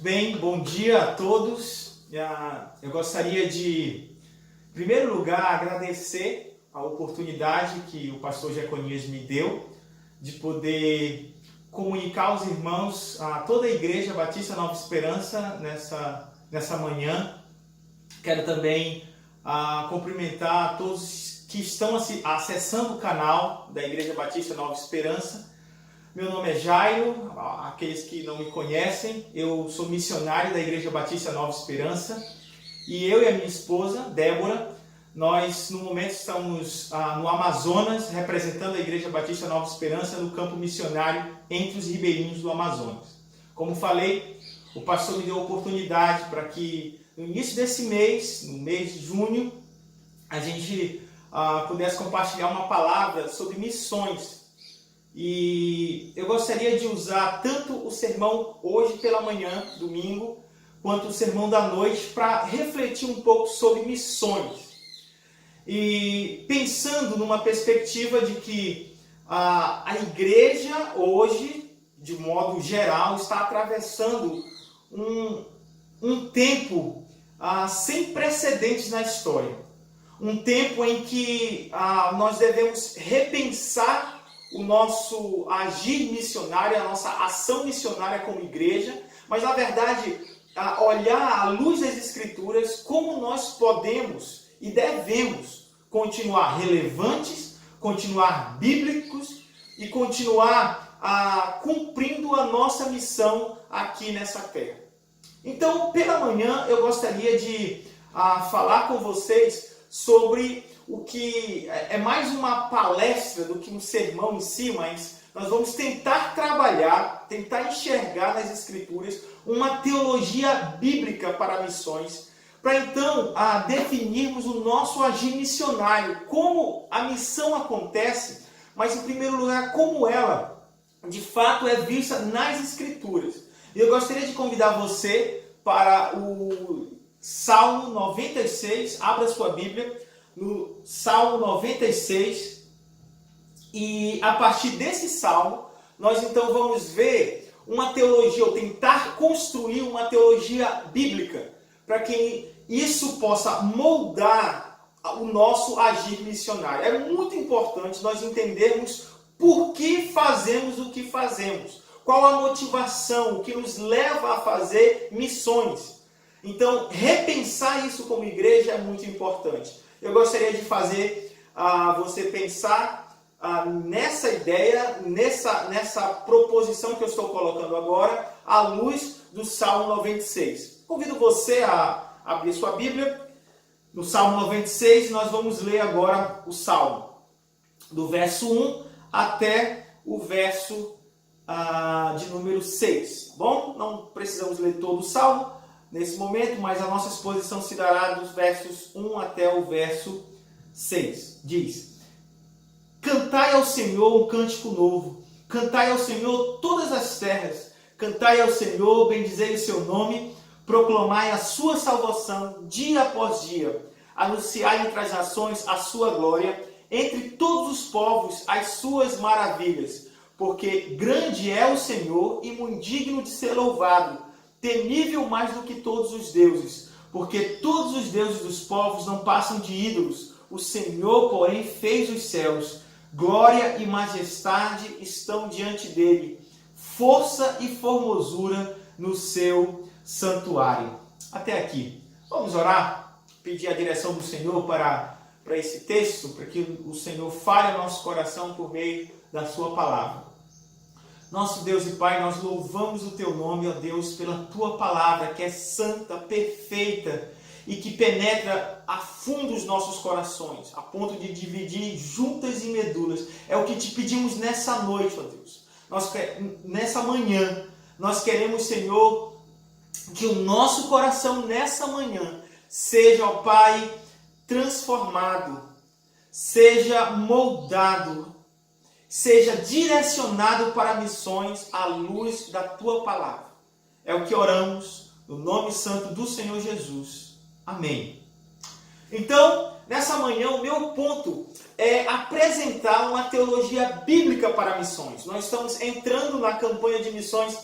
Bem, bom dia a todos. Eu gostaria de, em primeiro lugar, agradecer a oportunidade que o pastor Jeconias me deu de poder comunicar aos irmãos, a toda a Igreja Batista Nova Esperança nessa manhã. Quero também cumprimentar a todos que estão acessando o canal da Igreja Batista Nova Esperança. Meu nome é Jairo, aqueles que não me conhecem, eu sou missionário da Igreja Batista Nova Esperança e eu e a minha esposa, Débora, nós no momento estamos no Amazonas, representando a Igreja Batista Nova Esperança no campo missionário entre os ribeirinhos do Amazonas. Como falei, o pastor me deu a oportunidade para que no início desse mês, no mês de junho, a gente pudesse compartilhar uma palavra sobre missões. E eu gostaria de usar tanto o sermão hoje pela manhã, domingo, quanto o sermão da noite para refletir um pouco sobre missões. E pensando numa perspectiva de que a igreja hoje, de modo geral, está atravessando um tempo sem precedentes na história. Um tempo em que nós devemos repensar o nosso agir missionário, a nossa ação missionária como igreja, mas na verdade olhar à luz das Escrituras como nós podemos e devemos continuar relevantes, continuar bíblicos e continuar cumprindo a nossa missão aqui nessa terra. Então, pela manhã, eu gostaria de falar com vocês sobre o que é mais uma palestra do que um sermão em si, mas nós vamos tentar trabalhar, tentar enxergar nas Escrituras uma teologia bíblica para missões, para então definirmos o nosso agir missionário, como a missão acontece, mas em primeiro lugar, como ela de fato é vista nas Escrituras. E eu gostaria de convidar você para o Salmo 96, abra sua Bíblia, no Salmo 96, e a partir desse Salmo, nós então vamos ver uma teologia, ou tentar construir uma teologia bíblica, para que isso possa moldar o nosso agir missionário. É muito importante nós entendermos por que fazemos o que fazemos, qual a motivação, o que nos leva a fazer missões. Então, repensar isso como igreja é muito importante. Eu gostaria de fazer você pensar nessa ideia, nessa proposição que eu estou colocando agora, à luz do Salmo 96. Convido você a abrir sua Bíblia. No Salmo 96, nós vamos ler agora o Salmo, do verso 1 até o verso de número 6. Bom, não precisamos ler todo o Salmo nesse momento, mas a nossa exposição se dará dos versos 1 até o verso 6. Diz: Cantai ao Senhor um cântico novo, cantai ao Senhor todas as terras, cantai ao Senhor, bendizei o seu nome, proclamai a sua salvação dia após dia, anunciai entre as nações a sua glória, entre todos os povos as suas maravilhas, porque grande é o Senhor e muito digno de ser louvado, temível mais do que todos os deuses, porque todos os deuses dos povos não passam de ídolos, o Senhor, porém, fez os céus, glória e majestade estão diante dele, força e formosura no seu santuário. Até aqui. Vamos orar, pedir a direção do Senhor para esse texto, para que o Senhor fale ao nosso coração por meio da sua palavra. Nosso Deus e Pai, nós louvamos o Teu nome, ó Deus, pela Tua palavra, que é santa, perfeita e que penetra a fundo os nossos corações, a ponto de dividir juntas e medulas. É o que te pedimos nessa noite, ó Deus. Nessa manhã, nós queremos, Senhor, que o nosso coração nessa manhã seja, ó Pai, transformado, seja moldado, seja direcionado para missões à luz da Tua palavra. É o que oramos no nome santo do Senhor Jesus. Amém. Então, nessa manhã, o meu ponto é apresentar uma teologia bíblica para missões. Nós estamos entrando na campanha de missões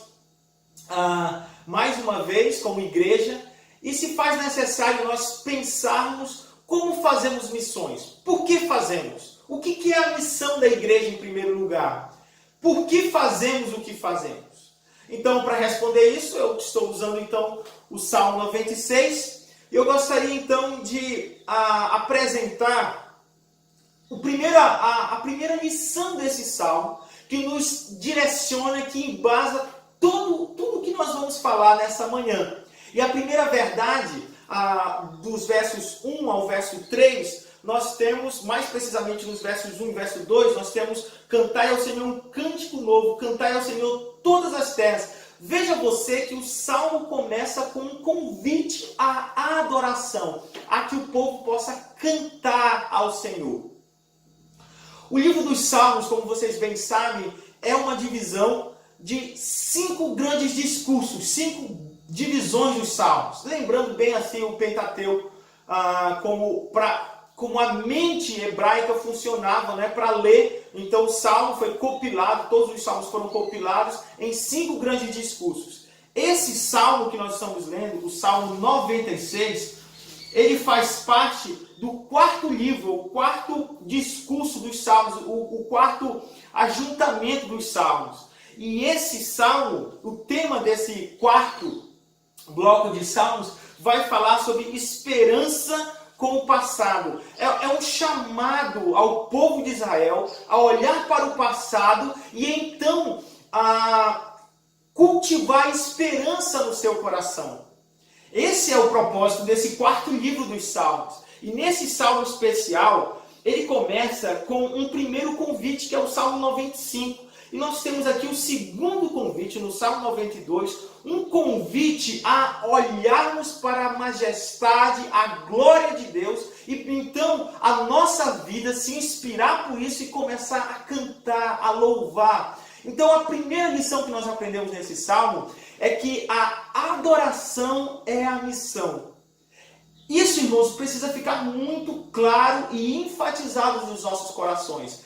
mais uma vez como igreja e se faz necessário nós pensarmos como fazemos missões. Por que fazemos? O que é a missão da igreja em primeiro lugar? Por que fazemos o que fazemos? Então, para responder isso, eu estou usando então o Salmo 96. E eu gostaria então de apresentar a primeira lição desse Salmo, que nos direciona, que embasa tudo o que nós vamos falar nessa manhã. E a primeira verdade, dos versos 1 ao verso 3, nós temos, mais precisamente nos versos 1 e verso 2, nós temos: cantai ao Senhor um cântico novo, cantai ao Senhor todas as terras. Veja você que o Salmo começa com um convite à adoração, a que o povo possa cantar ao Senhor. O livro dos Salmos, como vocês bem sabem, é uma divisão de 5 grandes discursos, 5 divisões dos Salmos. Lembrando bem assim o Pentateuco, como a mente hebraica funcionava, né, para ler. Então o Salmo foi compilado, todos os Salmos foram compilados em 5 grandes discursos. Esse Salmo que nós estamos lendo, o Salmo 96, ele faz parte do 4º livro, o 4º discurso dos Salmos, o 4º ajuntamento dos Salmos. E esse Salmo, o tema desse 4º bloco de Salmos, vai falar sobre esperança com o passado. É um chamado ao povo de Israel a olhar para o passado e então a cultivar esperança no seu coração. Esse é o propósito desse 4º livro dos Salmos. E nesse Salmo especial, ele começa com um primeiro convite, que é o Salmo 95. E nós temos aqui o segundo convite, no Salmo 92, um convite a olharmos para a majestade, a glória de Deus, e então a nossa vida se inspirar por isso e começar a cantar, a louvar. Então a primeira lição que nós aprendemos nesse Salmo é que a adoração é a missão. Isso, irmãos, precisa ficar muito claro e enfatizado nos nossos corações.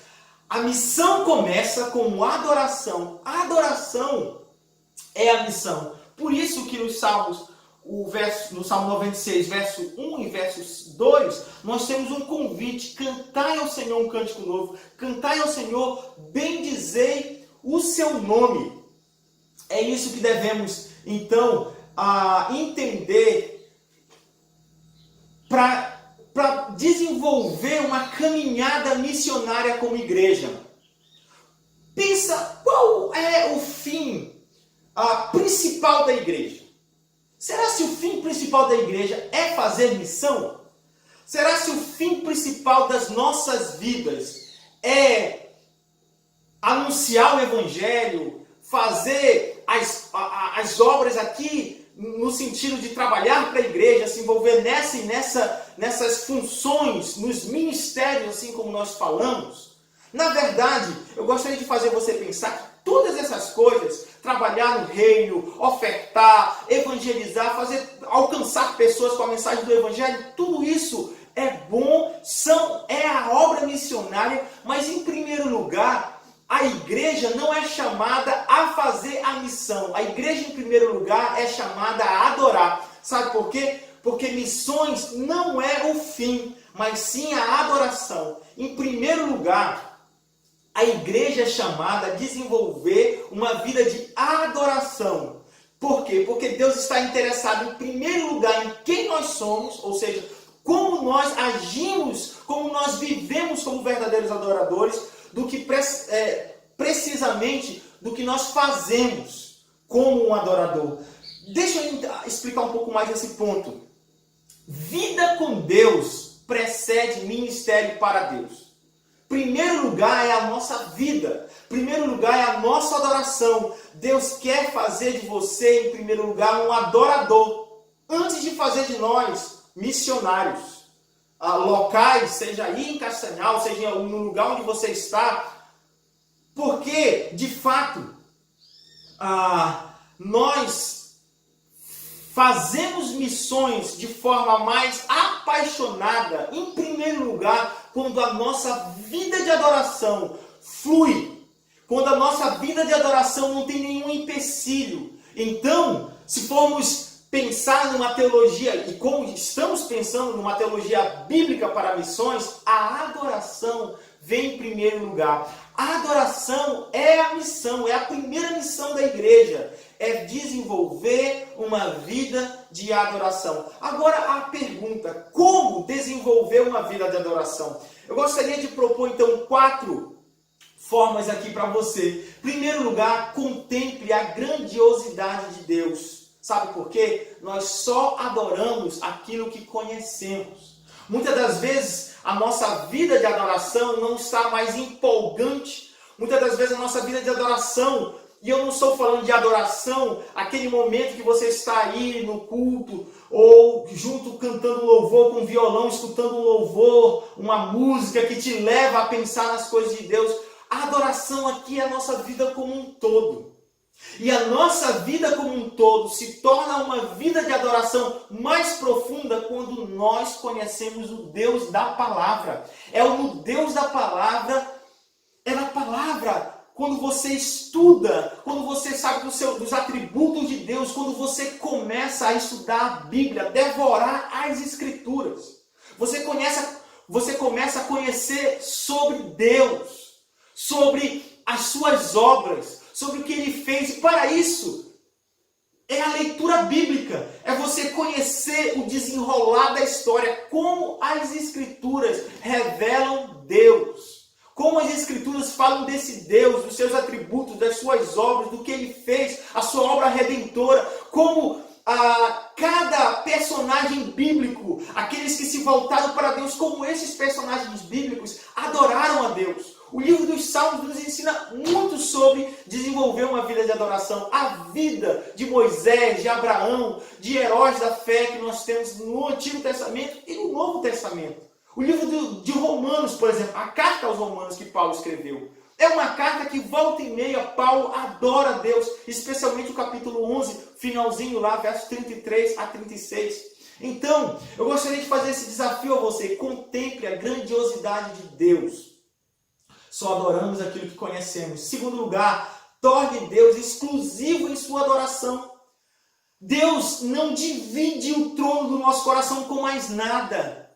A missão começa com adoração. A adoração é a missão. Por isso que nos Salmos, no Salmo 96, verso 1 e verso 2, nós temos um convite: cantai ao Senhor um cântico novo, cantai ao Senhor, bendizei o seu nome. É isso que devemos, então, entender para desenvolver uma caminhada missionária como igreja. Pensa, qual é o fim principal da igreja? Será se o fim principal da igreja é fazer missão? Será se o fim principal das nossas vidas é anunciar o Evangelho, fazer as obras aqui no sentido de trabalhar para a igreja, se envolver nessas funções, nos ministérios, assim como nós falamos? Na verdade, eu gostaria de fazer você pensar que todas essas coisas, trabalhar no reino, ofertar, evangelizar, alcançar pessoas com a mensagem do Evangelho, tudo isso é bom, é a obra missionária, mas em primeiro lugar, a igreja não é chamada a fazer a missão. A igreja, em primeiro lugar, é chamada a adorar. Sabe por quê? Porque missões não é o fim, mas sim a adoração. Em primeiro lugar, a igreja é chamada a desenvolver uma vida de adoração. Por quê? Porque Deus está interessado, em primeiro lugar, em quem nós somos, ou seja, como nós agimos, como nós vivemos como verdadeiros adoradores, do que precisamente do que nós fazemos como um adorador. Deixa eu explicar um pouco mais esse ponto. Vida com Deus precede ministério para Deus. Primeiro lugar é a nossa vida. Primeiro lugar é a nossa adoração. Deus quer fazer de você, em primeiro lugar, um adorador, antes de fazer de nós missionários. Locais, seja aí em Castanhal, seja no lugar onde você está, porque, de fato, nós fazemos missões de forma mais apaixonada, em primeiro lugar, quando a nossa vida de adoração flui, quando a nossa vida de adoração não tem nenhum empecilho. Então, se formos pensar numa teologia, e como estamos pensando numa teologia bíblica para missões, a adoração vem em primeiro lugar. A adoração é a missão, é a primeira missão da igreja, é desenvolver uma vida de adoração. Agora a pergunta, como desenvolver uma vida de adoração? Eu gostaria de propor então 4 formas aqui para você. Em primeiro lugar, contemple a grandiosidade de Deus. Sabe por quê? Nós só adoramos aquilo que conhecemos. Muitas das vezes a nossa vida de adoração não está mais empolgante. Muitas das vezes a nossa vida de adoração, e eu não estou falando de adoração, aquele momento que você está aí no culto, ou junto cantando louvor com violão, escutando um louvor, uma música que te leva a pensar nas coisas de Deus. A adoração aqui é a nossa vida como um todo. E a nossa vida como um todo se torna uma vida de adoração mais profunda quando nós conhecemos o Deus da palavra. É o Deus da palavra, é na palavra. Quando você estuda, quando você sabe dos atributos de Deus, quando você começa a estudar a Bíblia, devorar as Escrituras, você começa a conhecer sobre Deus, sobre as suas obras, sobre o que Ele fez. E para isso, é a leitura bíblica, é você conhecer o desenrolar da história, como as Escrituras revelam Deus, como as Escrituras falam desse Deus, dos seus atributos, das suas obras, do que Ele fez, a sua obra redentora, como cada personagem bíblico, aqueles que se voltaram para Deus, como esses personagens bíblicos adoraram a Deus. O livro dos Salmos nos ensina muito sobre desenvolver uma vida de adoração. A vida de Moisés, de Abraão, de heróis da fé que nós temos no Antigo Testamento e no Novo Testamento. O livro de Romanos, por exemplo, a carta aos Romanos que Paulo escreveu, é uma carta que volta e meia Paulo adora a Deus, especialmente o capítulo 11, finalzinho lá, versos 33 a 36. Então, eu gostaria de fazer esse desafio a você. Contemple a grandiosidade de Deus. Só adoramos aquilo que conhecemos. Segundo lugar, torne Deus exclusivo em sua adoração. Deus não divide o trono do nosso coração com mais nada.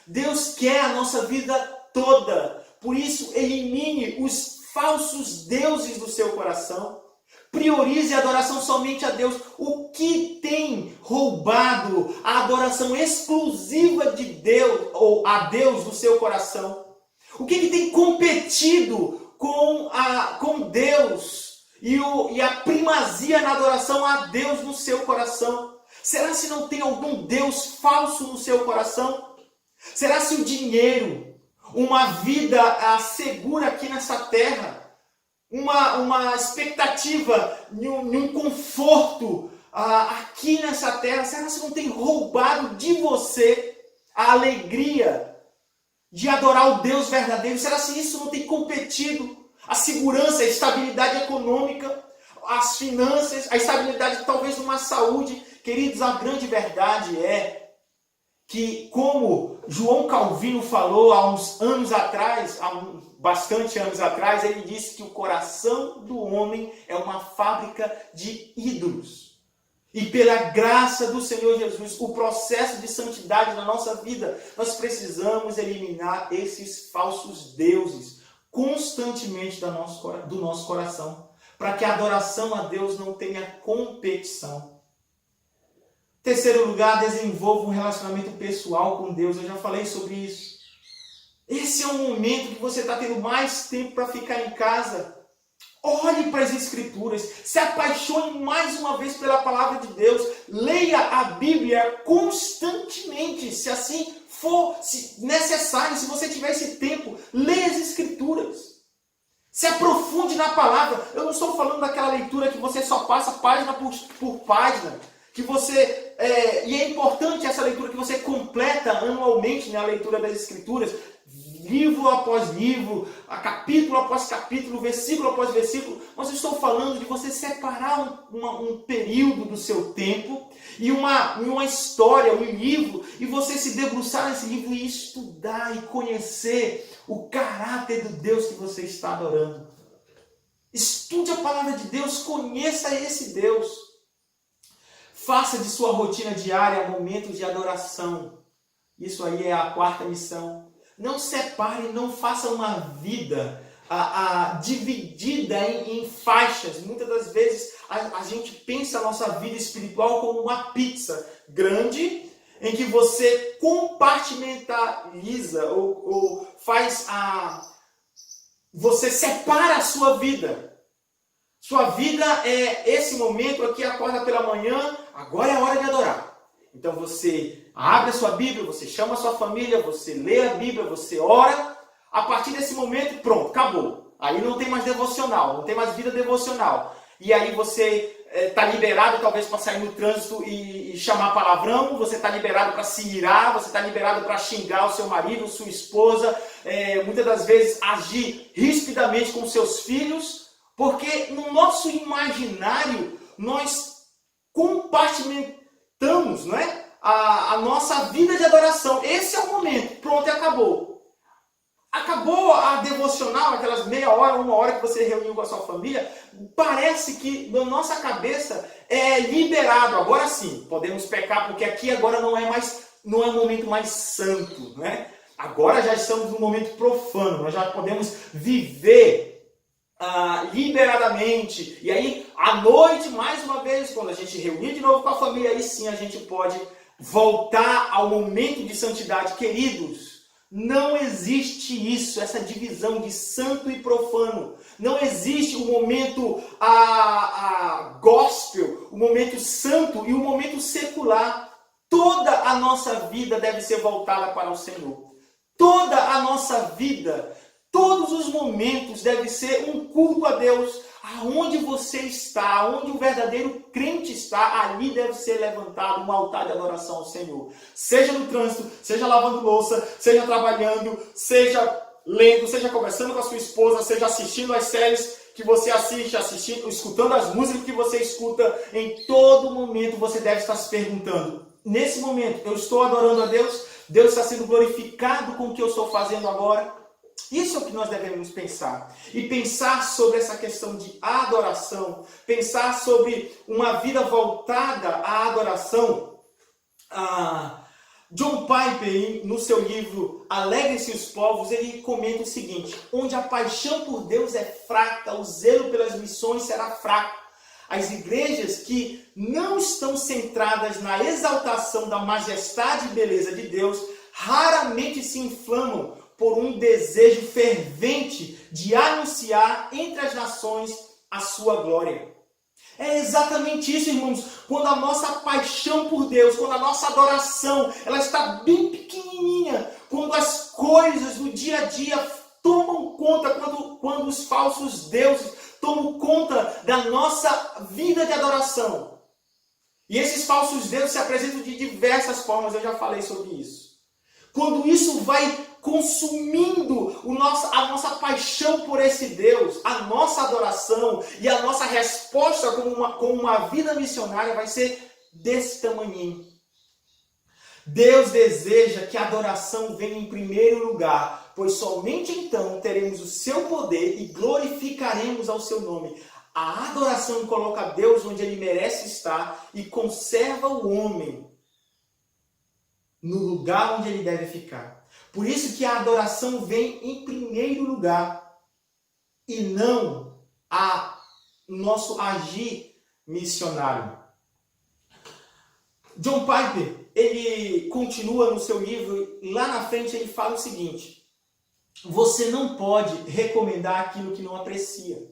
Deus quer a nossa vida toda. Por isso, elimine os falsos deuses do seu coração. Priorize a adoração somente a Deus. O que tem roubado a adoração exclusiva de Deus, ou a Deus do seu coração? O que tem competido com Deus e a primazia na adoração a Deus no seu coração? Será se não tem algum Deus falso no seu coração? Será se o dinheiro, uma vida segura aqui nessa terra, uma expectativa de um conforto aqui nessa terra, será se não tem roubado de você a alegria de adorar o Deus verdadeiro? Será se isso não tem competido? A segurança, a estabilidade econômica, as finanças, a estabilidade talvez de uma saúde. Queridos, a grande verdade é que, como João Calvino falou há uns anos atrás, bastante anos atrás, ele disse que o coração do homem é uma fábrica de ídolos. E pela graça do Senhor Jesus, o processo de santidade na nossa vida, nós precisamos eliminar esses falsos deuses constantemente do nosso coração, para que a adoração a Deus não tenha competição. Terceiro lugar, desenvolva um relacionamento pessoal com Deus. Eu já falei sobre isso. Esse é um momento que você está tendo mais tempo para ficar em casa. Olhe para as Escrituras, se apaixone mais uma vez pela palavra de Deus, leia a Bíblia constantemente, se assim for necessário, se você tiver esse tempo, leia as Escrituras. Se aprofunde na palavra. Eu não estou falando daquela leitura que você só passa página por página, que você e é importante essa leitura que você completa anualmente, né, a leitura das Escrituras, livro após livro, capítulo após capítulo, versículo após versículo. Mas eu estou falando de você separar um período do seu tempo e uma história, um livro, e você se debruçar nesse livro e estudar e conhecer o caráter do Deus que você está adorando. Estude a palavra de Deus, conheça esse Deus. Faça de sua rotina diária momentos de adoração. Isso aí é a quarta missão. Não separe, não faça uma vida dividida em faixas. Muitas das vezes a gente pensa a nossa vida espiritual como uma pizza grande, em que você compartimentaliza ou faz você separa a sua vida. Sua vida é esse momento aqui, acorda pela manhã, agora é a hora de adorar. Então você abre a sua Bíblia, você chama a sua família, você lê a Bíblia, você ora. A partir desse momento, pronto, acabou. Aí não tem mais devocional, não tem mais vida devocional. E aí você está liberado talvez para sair no trânsito e chamar palavrão, você está liberado para se irar, você está liberado para xingar o seu marido, sua esposa, muitas das vezes agir rispidamente com seus filhos, porque no nosso imaginário nós compartimentamos, não é? A nossa vida de adoração. Esse é o momento, pronto, e acabou. Acabou a devocional, aquelas meia hora, uma hora que você reuniu com a sua família, parece que na nossa cabeça é liberado. Agora sim, podemos pecar, porque aqui agora não é um momento mais santo, né? Agora já estamos num momento profano, nós já podemos viver liberadamente. E aí, à noite, mais uma vez, quando a gente reunir de novo com a família, aí sim a gente pode voltar ao momento de santidade. Queridos, não existe isso, essa divisão de santo e profano. Não existe o momento gospel, o momento santo e o momento secular. Toda a nossa vida deve ser voltada para o Senhor. Toda a nossa vida, todos os momentos devem ser um culto a Deus. Aonde você está, onde o verdadeiro crente está, ali deve ser levantado um altar de adoração ao Senhor. Seja no trânsito, seja lavando louça, seja trabalhando, seja lendo, seja conversando com a sua esposa, seja assistindo as séries que você assiste, escutando as músicas que você escuta. Em todo momento você deve estar se perguntando: nesse momento eu estou adorando a Deus? Deus está sendo glorificado com o que eu estou fazendo agora? Isso é o que nós devemos pensar. E pensar sobre essa questão de adoração, pensar sobre uma vida voltada à adoração. John Piper, no seu livro Alegrem-se os Povos, ele comenta o seguinte: onde a paixão por Deus é fraca, o zelo pelas missões será fraco. As igrejas que não estão centradas na exaltação da majestade e beleza de Deus raramente se inflamam por um desejo fervente de anunciar entre as nações a sua glória. É exatamente isso, irmãos. Quando a nossa paixão por Deus, quando a nossa adoração, ela está bem pequenininha, quando as coisas do dia a dia tomam conta, quando os falsos deuses tomam conta da nossa vida de adoração. E esses falsos deuses se apresentam de diversas formas, eu já falei sobre isso. Quando isso vai consumindo a nossa paixão por esse Deus, a nossa adoração e a nossa resposta com uma vida missionária vai ser desse tamanhinho. Deus deseja que a adoração venha em primeiro lugar, pois somente então teremos o seu poder e glorificaremos ao seu nome. A adoração coloca Deus onde ele merece estar e conserva o homem no lugar onde ele deve ficar. Por isso que a adoração vem em primeiro lugar e não nosso agir missionário. John Piper, ele continua no seu livro, lá na frente ele fala o seguinte: você não pode recomendar aquilo que não aprecia.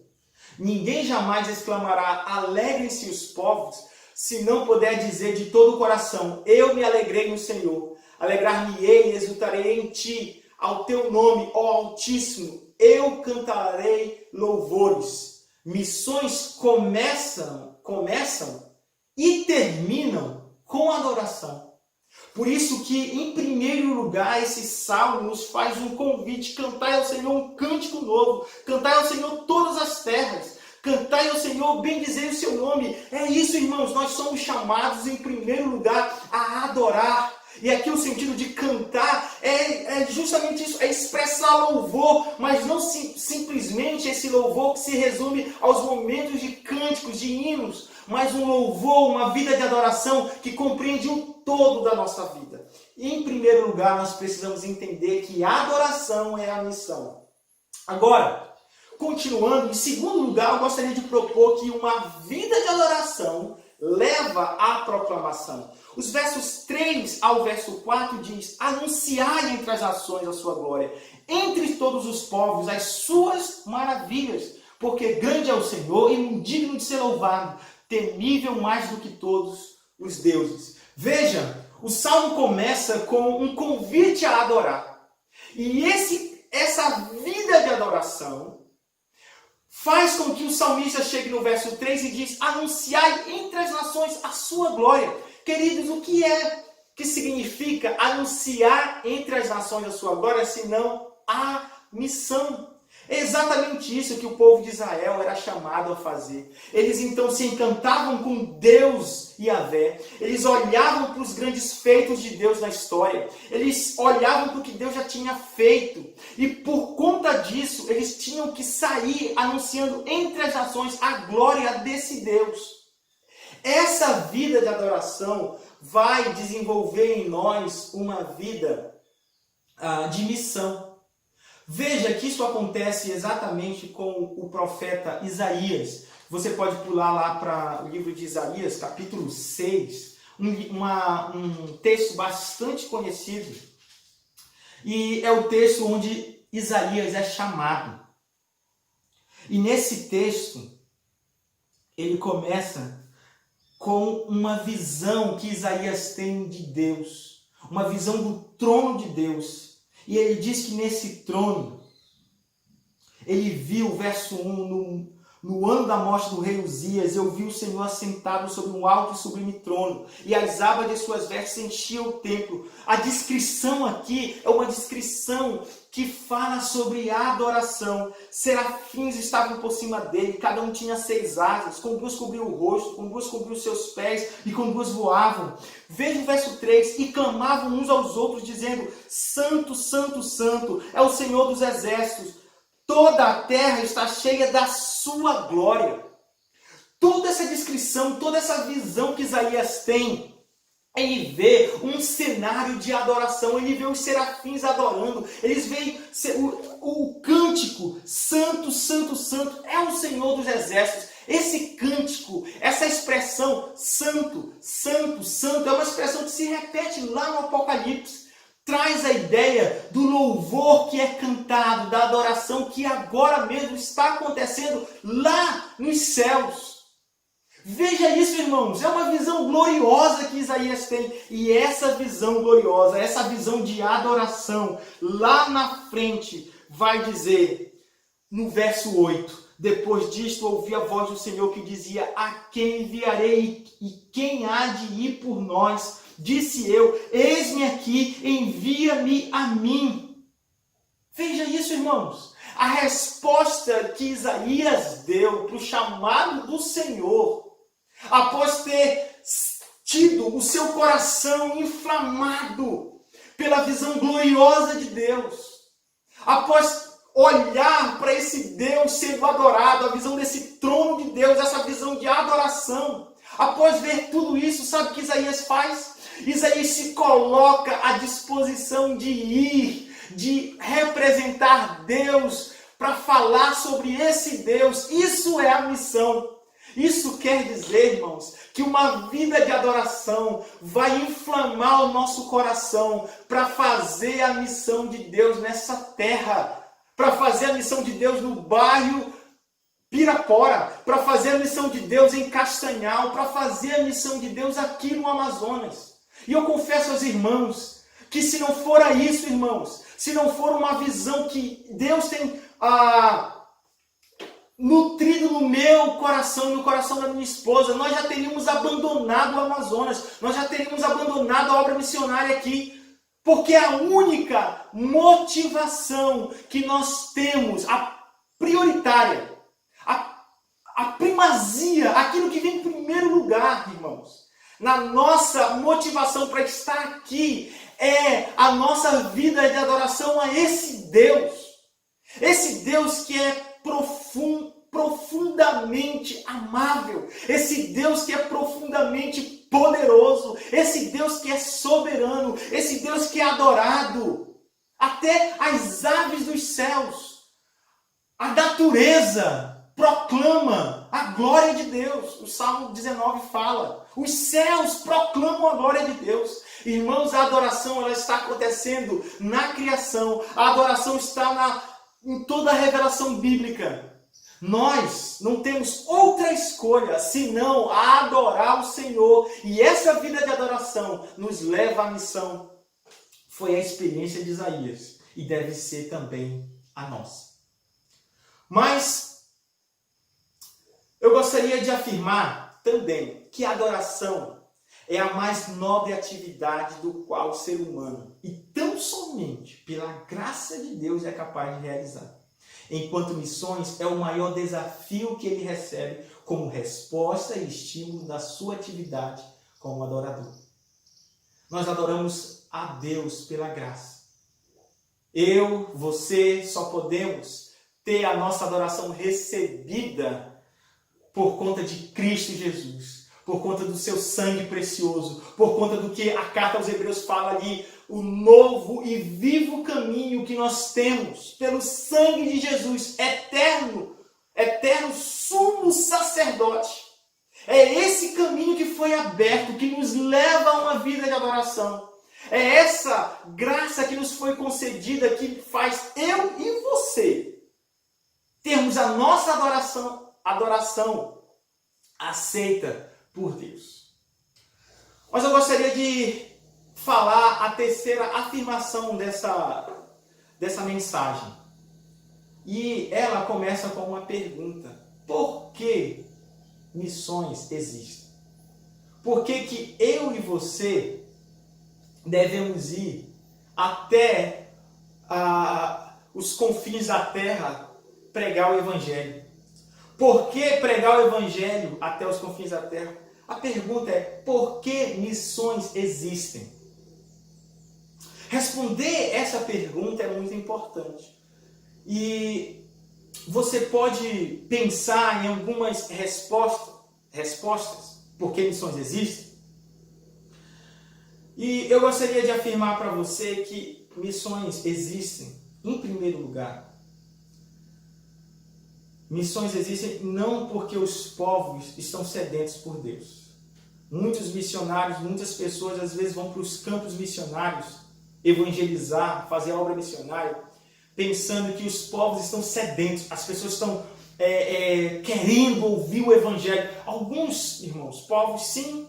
Ninguém jamais exclamará alegrem-se os povos, se não puder dizer de todo o coração: eu me alegrei no Senhor. Alegrar-me-ei e exultarei em ti, ao teu nome, ó Altíssimo, eu cantarei louvores. Missões começam e terminam com adoração. Por isso que, em primeiro lugar, esse salmo nos faz um convite: cantai ao Senhor um cântico novo, cantai ao Senhor todas as terras, cantai ao Senhor, bendizei o seu nome. É isso, irmãos, nós somos chamados, em primeiro lugar, a adorar. E aqui o sentido de cantar é justamente isso, é expressar louvor, mas não simplesmente esse louvor que se resume aos momentos de cânticos, de hinos, mas um louvor, uma vida de adoração que compreende o todo da nossa vida. E, em primeiro lugar, nós precisamos entender que a adoração é a missão. Agora, continuando, em segundo lugar, eu gostaria de propor que uma vida de adoração leva à proclamação. Os versos 3 ao verso 4 diz: anunciai entre as nações a sua glória, entre todos os povos as suas maravilhas, porque grande é o Senhor e digno de ser louvado, temível mais do que todos os deuses. Veja, o salmo começa com um convite a adorar. E essa vida de adoração faz com que o salmista chegue no verso 3 e diz: anunciai entre as nações a sua glória. Queridos, o que significa anunciar entre as nações a sua glória, senão a missão? É exatamente isso que o povo de Israel era chamado a fazer. Eles então se encantavam com Deus Yahvé. Eles olhavam para os grandes feitos de Deus na história. Eles olhavam para o que Deus já tinha feito. E por conta disso, eles tinham que sair anunciando entre as nações a glória desse Deus. Essa vida de adoração vai desenvolver em nós uma vida de missão. Veja que isso acontece exatamente com o profeta Isaías. Você pode pular lá para o livro de Isaías, capítulo 6, um texto bastante conhecido. E é o texto onde Isaías é chamado. E nesse texto, ele começa com uma visão que Isaías tem de Deus. Uma visão do trono de Deus. E ele diz que nesse trono, ele viu, verso 1, no ano da morte do rei Uzias, eu vi o Senhor assentado sobre um alto e sublime trono, e as abas de suas vestes enchiam o templo. A descrição aqui é uma descrição que fala sobre a adoração. Serafins estavam por cima dele, cada um tinha 6 asas, com 2 cobriu o rosto, com 2 cobriu os seus pés, e com 2 voavam. Veja o verso 3, e clamavam uns aos outros, dizendo: Santo, Santo, Santo, é o Senhor dos exércitos, toda a terra está cheia da sua glória. Toda essa descrição, toda essa visão que Isaías tem, ele vê um cenário de adoração, ele vê os serafins adorando, eles veem o cântico, Santo, Santo, Santo, é o Senhor dos exércitos. Esse cântico, essa expressão, Santo, Santo, Santo, é uma expressão que se repete lá no Apocalipse. Traz a ideia do louvor que é cantado, da adoração que agora mesmo está acontecendo lá nos céus. Veja isso, irmãos, é uma visão gloriosa que Isaías tem. E essa visão gloriosa, essa visão de adoração, lá na frente, vai dizer, no verso 8, depois disto ouvi a voz do Senhor que dizia: a quem enviarei e quem há de ir por nós? Disse eu: eis-me aqui, envia-me a mim. Veja isso, irmãos. A resposta que Isaías deu para o chamado do Senhor, após ter tido o seu coração inflamado pela visão gloriosa de Deus, após olhar para esse Deus sendo adorado, a visão desse trono de Deus, essa visão de adoração, após ver tudo isso, sabe o que Isaías faz? Isaías se coloca à disposição de ir, de representar Deus, para falar sobre esse Deus. Isso é a missão. Isso quer dizer, irmãos, que uma vida de adoração vai inflamar o nosso coração para fazer a missão de Deus nessa terra, para fazer a missão de Deus no bairro Pirapora, para fazer a missão de Deus em Castanhal, para fazer a missão de Deus aqui no Amazonas. E eu confesso aos irmãos que se não for isso, irmãos, se não for uma visão que Deus tem nutrido no meu coração, no coração da minha esposa, nós já teríamos abandonado o Amazonas, nós já teríamos abandonado a obra missionária aqui. Porque a única motivação que nós temos, a prioritária, a primazia, aquilo que vem em primeiro lugar, irmãos, na nossa motivação para estar aqui, é a nossa vida de adoração a esse Deus. Esse Deus que é profundamente amável, esse Deus que é profundamente poderoso, esse Deus que é soberano, esse Deus que é adorado. Até as aves dos céus, a natureza proclama a glória de Deus. O Salmo 19 fala, os céus proclamam a glória de Deus. Irmãos, a adoração ela está acontecendo na criação, a adoração está em toda a revelação bíblica. Nós não temos outra escolha senão a adorar o Senhor. E essa vida de adoração nos leva à missão. Foi a experiência de Isaías e deve ser também a nossa. Mas eu gostaria de afirmar também que a adoração é a mais nobre atividade do qual o ser humano, e tão somente pela graça de Deus, é capaz de realizar. Enquanto missões é o maior desafio que ele recebe como resposta e estímulo da sua atividade como adorador. Nós adoramos a Deus pela graça. Eu, você, só podemos ter a nossa adoração recebida por conta de Cristo Jesus, por conta do seu sangue precioso, por conta do que a carta aos Hebreus fala ali, o novo e vivo caminho que nós temos pelo sangue de Jesus, eterno sumo sacerdote. É esse caminho que foi aberto, que nos leva a uma vida de adoração. É essa graça que nos foi concedida, que faz eu e você termos a nossa adoração aceita por Deus. Mas eu gostaria de falar a terceira afirmação dessa mensagem. E ela começa com uma pergunta. Por que missões existem? Por que eu e você devemos ir até os confins da terra pregar o Evangelho? Por que pregar o Evangelho até os confins da terra? A pergunta é, por que missões existem? Responder essa pergunta é muito importante. E você pode pensar em algumas respostas por que missões existem. E eu gostaria de afirmar para você que missões existem, em primeiro lugar. Missões existem não porque os povos estão sedentos por Deus. Muitos missionários, muitas pessoas às vezes vão para os campos missionários evangelizar, fazer obra missionária, pensando que os povos estão sedentos, as pessoas estão querendo ouvir o Evangelho. Alguns, irmãos, povos sim,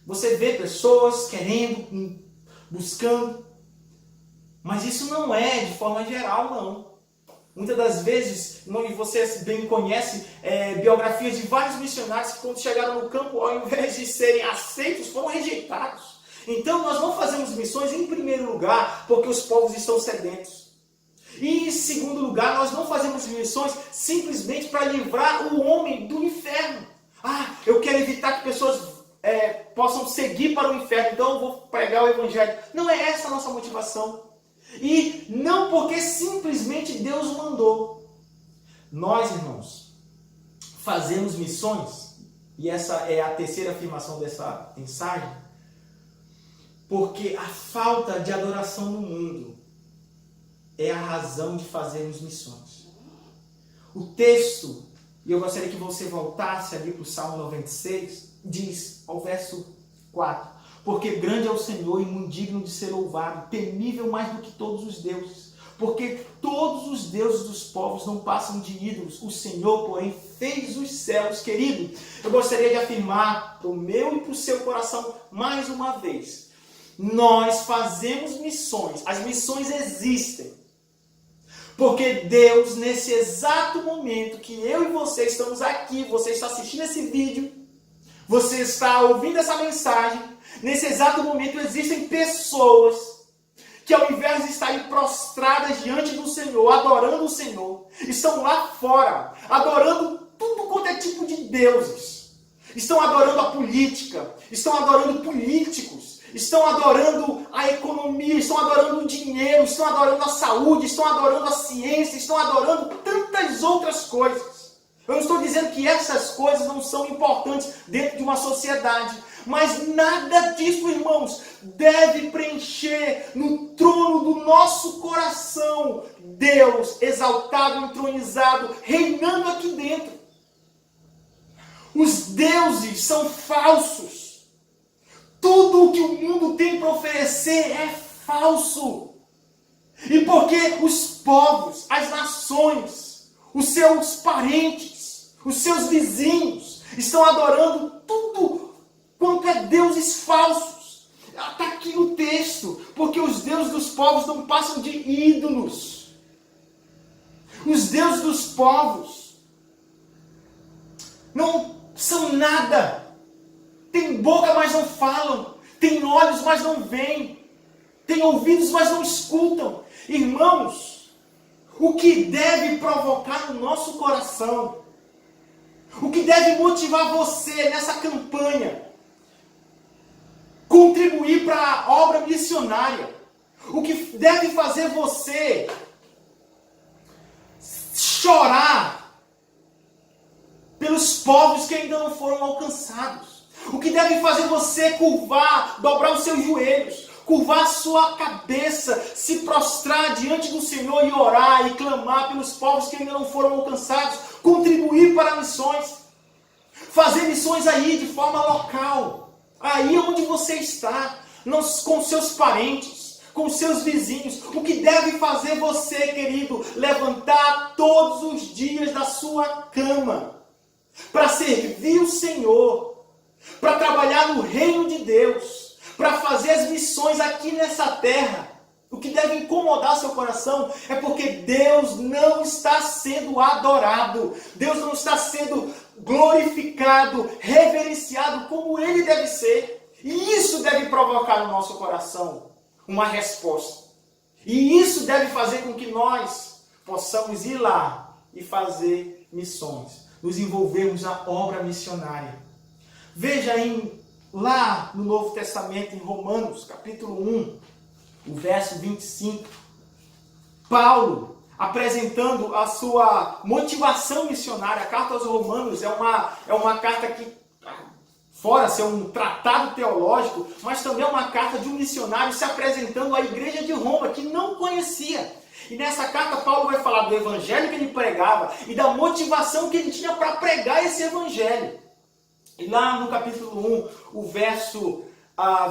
você vê pessoas querendo, buscando, mas isso não é de forma geral, não. Muitas das vezes, e você bem conhece, biografias de vários missionários que quando chegaram no campo, ao invés de serem aceitos, foram rejeitados. Então nós não fazemos missões em primeiro lugar porque os povos estão sedentos. E em segundo lugar, nós não fazemos missões simplesmente para livrar o homem do inferno. Eu quero evitar que pessoas possam seguir para o inferno, então eu vou pregar o Evangelho. Não é essa a nossa motivação. E não porque simplesmente Deus mandou. Nós, irmãos, fazemos missões, e essa é a terceira afirmação dessa mensagem, porque a falta de adoração no mundo é a razão de fazermos missões. O texto, e eu gostaria que você voltasse ali para o Salmo 96, diz, ao verso 4, porque grande é o Senhor e muito digno de ser louvado, temível mais do que todos os deuses, porque todos os deuses dos povos não passam de ídolos, o Senhor, porém, fez os céus, querido. Eu gostaria de afirmar para o meu e para o seu coração mais uma vez, nós fazemos missões, as missões existem, porque Deus, nesse exato momento que eu e você estamos aqui, você está assistindo esse vídeo, você está ouvindo essa mensagem, nesse exato momento existem pessoas que ao invés de estarem prostradas diante do Senhor, adorando o Senhor, estão lá fora, adorando tudo quanto é tipo de deuses. Estão adorando a política, estão adorando políticos, estão adorando a economia, estão adorando o dinheiro, estão adorando a saúde, estão adorando a ciência, estão adorando tantas outras coisas. Eu não estou dizendo que essas coisas não são importantes dentro de uma sociedade. Mas nada disso, irmãos, deve preencher no trono do nosso coração Deus exaltado, entronizado, reinando aqui dentro. Os deuses são falsos. Tudo o que o mundo tem para oferecer é falso. E porque os povos, as nações, os seus parentes, os seus vizinhos estão adorando tudo quanto é deuses falsos. Está aqui no texto, porque os deuses dos povos não passam de ídolos. Os deuses dos povos não são nada. Tem boca, mas não falam. Tem olhos, mas não veem. Tem ouvidos, mas não escutam. Irmãos, o que deve provocar no nosso coração, o que deve motivar você nessa campanha, contribuir para a obra missionária, o que deve fazer você chorar pelos povos que ainda não foram alcançados, o que deve fazer você curvar, dobrar os seus joelhos, curvar a sua cabeça, se prostrar diante do Senhor e orar e clamar pelos povos que ainda não foram alcançados, contribuir para missões, fazer missões aí de forma local, aí onde você está, com seus parentes, com seus vizinhos. O que deve fazer você, querido, levantar todos os dias da sua cama para servir o Senhor, para trabalhar no reino de Deus, para fazer as missões aqui nessa terra. O que deve incomodar seu coração é porque Deus não está sendo adorado, Deus não está sendo glorificado, reverenciado como Ele deve ser. E isso deve provocar no nosso coração uma resposta. E isso deve fazer com que nós possamos ir lá e fazer missões, nos envolvermos na obra missionária. Veja lá no Novo Testamento, em Romanos, capítulo 1, o verso 25, Paulo apresentando a sua motivação missionária. A carta aos Romanos é uma carta que, fora ser um tratado teológico, mas também é uma carta de um missionário se apresentando à igreja de Roma, que não conhecia. E nessa carta Paulo vai falar do evangelho que ele pregava e da motivação que ele tinha para pregar esse evangelho. E lá no capítulo 1, o verso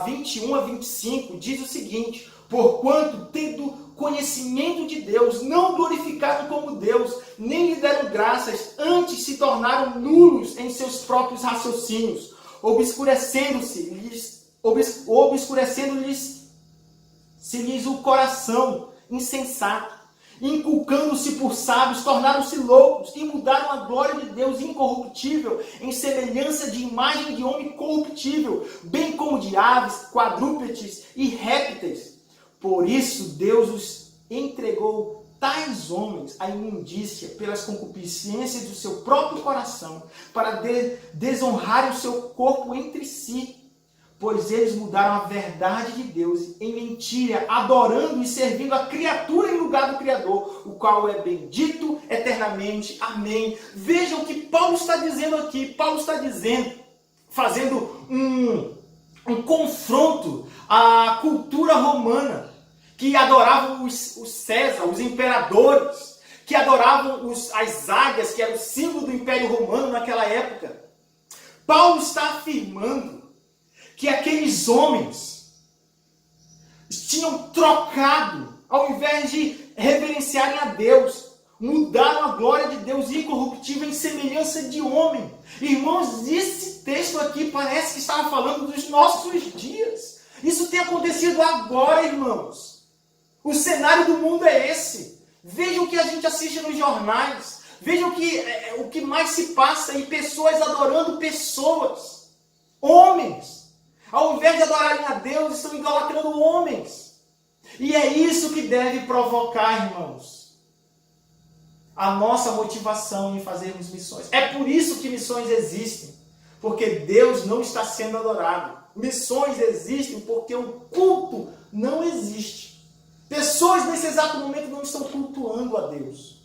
21 a 25, diz o seguinte: porquanto, tendo conhecimento de Deus, não glorificaram como Deus, nem lhe deram graças, antes se tornaram nulos em seus próprios raciocínios, obscurecendo-lhes o coração insensato, inculcando-se por sábios, tornaram-se loucos e mudaram a glória de Deus incorruptível em semelhança de imagem de homem corruptível, bem como de aves, quadrúpedes e répteis. Por isso Deus os entregou tais homens à imundícia pelas concupiscências do seu próprio coração, para desonrarem o seu corpo entre si. Pois eles mudaram a verdade de Deus em mentira, adorando e servindo a criatura em lugar do Criador, o qual é bendito eternamente. Amém. Vejam o que Paulo está dizendo aqui. Paulo está dizendo, fazendo um confronto à cultura romana, que adoravam os César, os imperadores, que adoravam as águias, que era o símbolo do Império Romano naquela época. Paulo está afirmando que aqueles homens tinham trocado, ao invés de reverenciarem a Deus, mudaram a glória de Deus incorruptível em semelhança de homem. Irmãos, esse texto aqui parece que estava falando dos nossos dias. Isso tem acontecido agora, irmãos. O cenário do mundo é esse. Vejam o que a gente assiste nos jornais. Vejam o que mais se passa aí. Pessoas adorando pessoas. Homens. Ao invés de adorarem a Deus, estão idolatrando homens. E é isso que deve provocar, irmãos, a nossa motivação em fazermos missões. É por isso que missões existem. Porque Deus não está sendo adorado. Missões existem porque o culto não existe. Pessoas nesse exato momento não estão cultuando a Deus.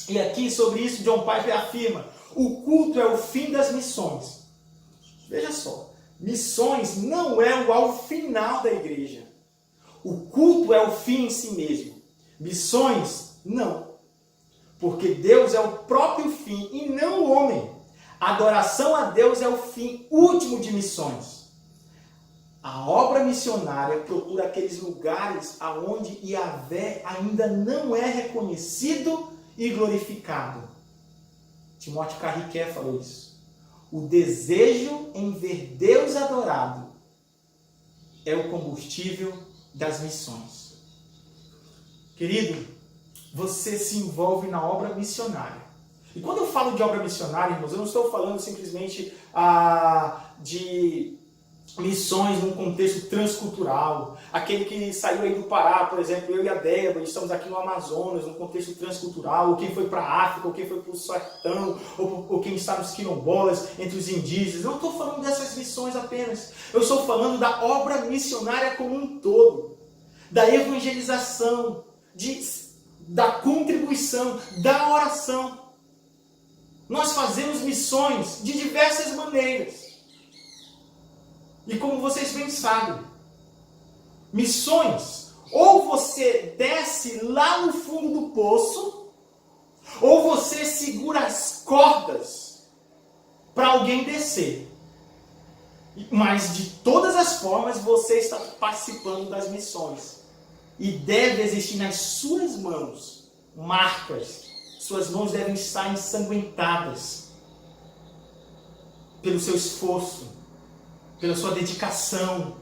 E aqui, sobre isso, John Piper afirma: o culto é o fim das missões. Veja só, missões não é o ao final da igreja. O culto é o fim em si mesmo. Missões, não. Porque Deus é o próprio fim e não o homem. A adoração a Deus é o fim último de missões. A obra missionária procura aqueles lugares aonde Yahvé ainda não é reconhecido e glorificado. Timóteo Carriquet falou isso. O desejo em ver Deus adorado é o combustível das missões. Querido, você se envolve na obra missionária. E quando eu falo de obra missionária, irmãos, eu não estou falando simplesmente de missões num contexto transcultural. Aquele que saiu aí do Pará, por exemplo, eu e a Débora, estamos aqui no Amazonas, num contexto transcultural, ou quem foi para a África, ou quem foi para o Sertão, ou quem está nos quilombolas, entre os indígenas. Eu não estou falando dessas missões apenas. Eu estou falando da obra missionária como um todo. Da evangelização, da contribuição, da oração. Nós fazemos missões de diversas maneiras. E como vocês bem sabem, missões, ou você desce lá no fundo do poço, ou você segura as cordas para alguém descer. Mas de todas as formas você está participando das missões. E deve existir nas suas mãos marcas. Suas mãos devem estar ensanguentadas pelo seu esforço, pela sua dedicação.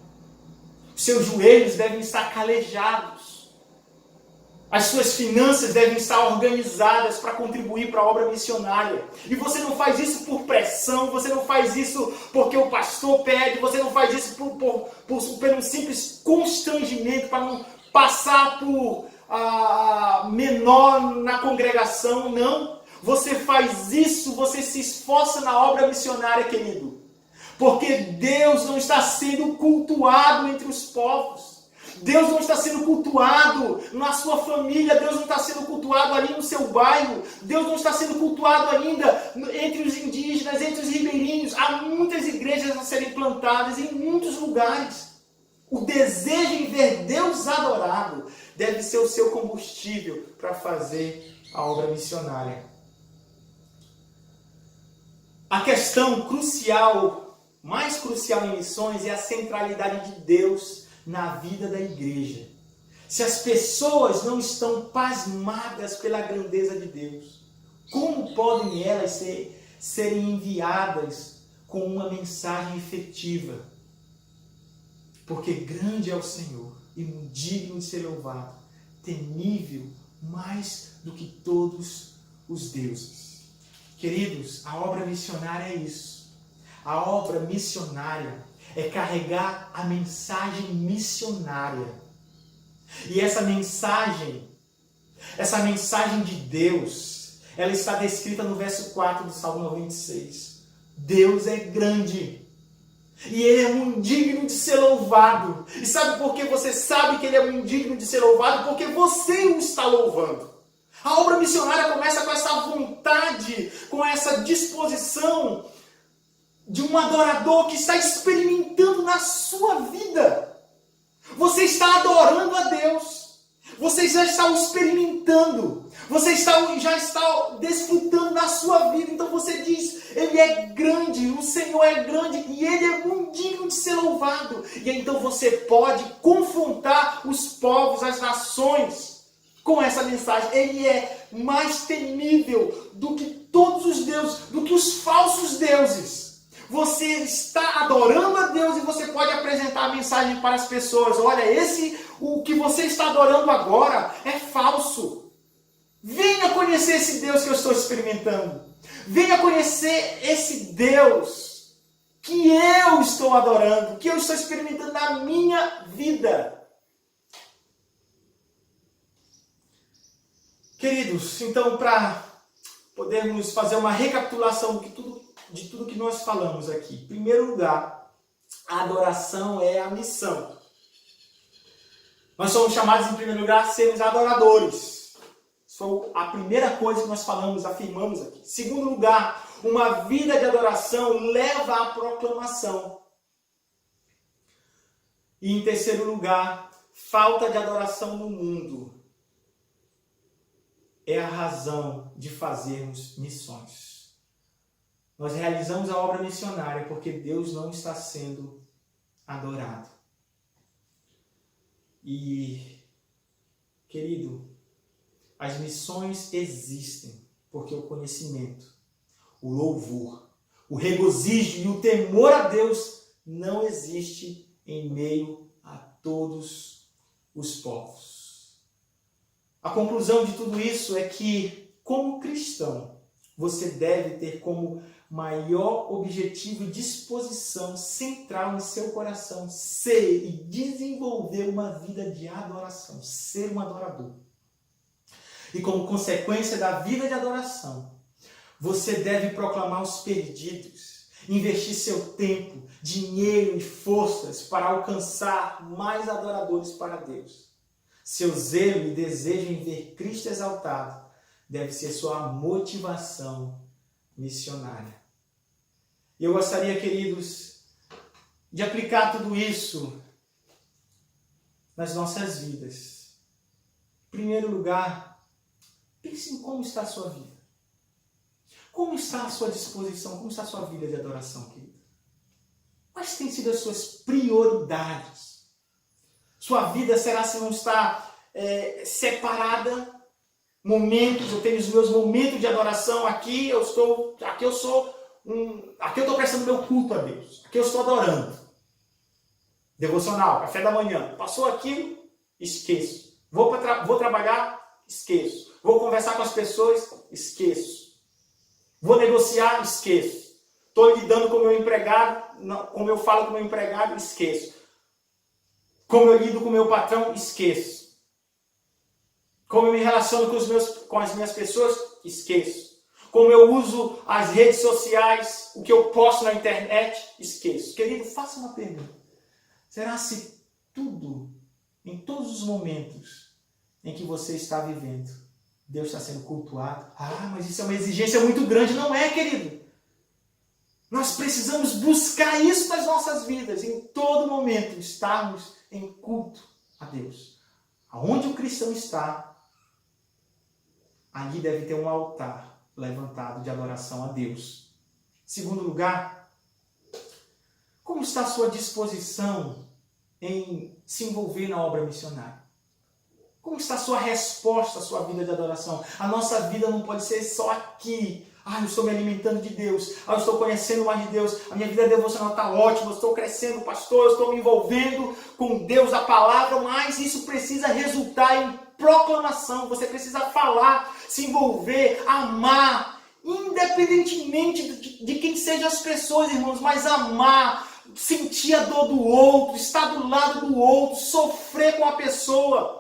Seus joelhos devem estar calejados. As suas finanças devem estar organizadas para contribuir para a obra missionária. E você não faz isso por pressão, você não faz isso porque o pastor pede, você não faz isso por um simples constrangimento, para não passar por menor na congregação, não. Você faz isso, você se esforça na obra missionária, querido. Porque Deus não está sendo cultuado entre os povos. Deus não está sendo cultuado na sua família. Deus não está sendo cultuado ali no seu bairro. Deus não está sendo cultuado ainda entre os indígenas, entre os ribeirinhos. Há muitas igrejas a serem plantadas em muitos lugares. O desejo em ver Deus adorado deve ser o seu combustível para fazer a obra missionária. A questão crucial, mais crucial em missões, é a centralidade de Deus na vida da igreja. Se as pessoas não estão pasmadas pela grandeza de Deus, como podem elas serem enviadas com uma mensagem efetiva? Porque grande é o Senhor e muito digno de ser louvado, temível mais do que todos os deuses. Queridos, a obra missionária é isso. A obra missionária é carregar a mensagem missionária. E essa mensagem de Deus, ela está descrita no verso 4 do Salmo 96. Deus é grande. E Ele é muito digno de ser louvado. E sabe por que você sabe que Ele é muito digno de ser louvado? Porque você o está louvando. A obra missionária começa com essa vontade, com essa disposição de um adorador que está experimentando na sua vida. Você está adorando a Deus. Você já está o experimentando. Você já está desfrutando da sua vida. Então você diz, Ele é grande, o Senhor é grande e Ele é muito digno de ser louvado. E então você pode confrontar os povos, as nações com essa mensagem. Ele é mais temível do que todos os deuses, do que os falsos deuses. Você está adorando a Deus e você pode apresentar a mensagem para as pessoas. Olha, o que você está adorando agora é falso. Venha conhecer esse Deus que eu estou experimentando. Venha conhecer esse Deus que eu estou adorando, que eu estou experimentando na minha vida. Queridos, então para podermos fazer uma recapitulação de tudo que nós falamos aqui. Em primeiro lugar, a adoração é a missão. Nós somos chamados, em primeiro lugar, a sermos adoradores. Foi a primeira coisa que nós falamos, afirmamos aqui. Segundo lugar, uma vida de adoração leva à proclamação. E em terceiro lugar, falta de adoração no mundo é a razão de fazermos missões. Nós realizamos a obra missionária porque Deus não está sendo adorado. E, querido, as missões existem porque o conhecimento, o louvor, o regozijo e o temor a Deus não existe em meio a todos os povos. A conclusão de tudo isso é que, como cristão, você deve ter como maior objetivo e disposição central em seu coração ser e desenvolver uma vida de adoração, ser um adorador. E como consequência da vida de adoração, você deve proclamar os perdidos, investir seu tempo, dinheiro e forças para alcançar mais adoradores para Deus. Seu zelo e desejo em ver Cristo exaltado deve ser sua motivação missionária. E eu gostaria, queridos, de aplicar tudo isso nas nossas vidas. Em primeiro lugar, pense em como está a sua vida. Como está a sua disposição? Como está a sua vida de adoração, querido? Quais têm sido as suas prioridades? Sua vida será se não está separada? Momentos, eu tenho os meus momentos de adoração, aqui eu estou prestando meu culto a Deus. Aqui eu estou adorando. Devocional, café da manhã. Passou aquilo, esqueço. Vou trabalhar, esqueço. Vou conversar com as pessoas, esqueço. Vou negociar, esqueço. Estou lidando com o meu empregado, como eu falo com o meu empregado, esqueço. Como eu lido com o meu patrão, esqueço. Como eu me relaciono com as minhas pessoas, esqueço. Como eu uso as redes sociais, o que eu posto na internet, esqueço. Querido, faça uma pergunta. Será se tudo, em todos os momentos em que você está vivendo, Deus está sendo cultuado? Ah, mas isso é uma exigência muito grande. Não é, querido. Nós precisamos buscar isso nas nossas vidas. Em todo momento, estarmos em culto a Deus. Aonde o cristão está, ali deve ter um altar levantado de adoração a Deus. Segundo lugar, como está a sua disposição em se envolver na obra missionária? Como está a sua resposta à sua vida de adoração? A nossa vida não pode ser só aqui. Eu estou me alimentando de Deus. Eu estou conhecendo mais de Deus. A minha vida devocional está ótima. Eu estou crescendo, pastor. Eu estou me envolvendo com Deus, a palavra. Mas isso precisa resultar em proclamação. Você precisa falar, se envolver, amar. Independentemente de quem sejam as pessoas, irmãos. Mas amar, sentir a dor do outro, estar do lado do outro, sofrer com a pessoa.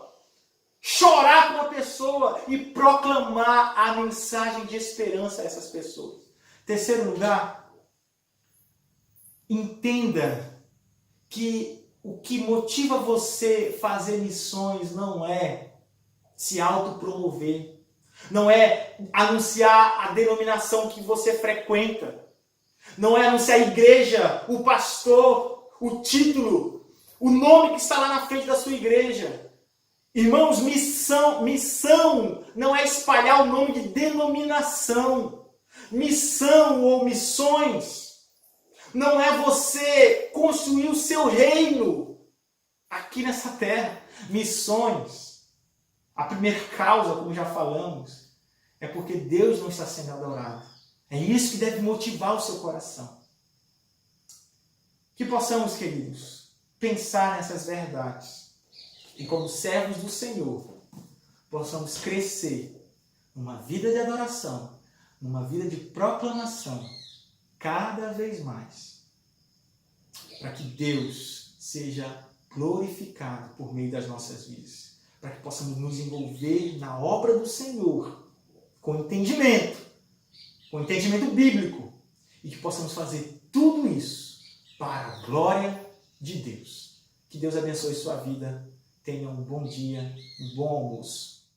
Chorar com a pessoa e proclamar a mensagem de esperança a essas pessoas. Terceiro lugar, entenda que o que motiva você a fazer missões não é se autopromover, não é anunciar a denominação que você frequenta, não é anunciar a igreja, o pastor, o título, o nome que está lá na frente da sua igreja. Irmãos, missão não é espalhar o nome de denominação. Missão ou missões não é você construir o seu reino aqui nessa terra. Missões, a primeira causa, como já falamos, é porque Deus não está sendo adorado. É isso que deve motivar o seu coração. Que possamos, queridos, pensar nessas verdades. E como servos do Senhor, possamos crescer numa vida de adoração, numa vida de proclamação, cada vez mais. Para que Deus seja glorificado por meio das nossas vidas. Para que possamos nos envolver na obra do Senhor, com entendimento bíblico. E que possamos fazer tudo isso para a glória de Deus. Que Deus abençoe sua vida. Tenha um bom dia, um bom almoço.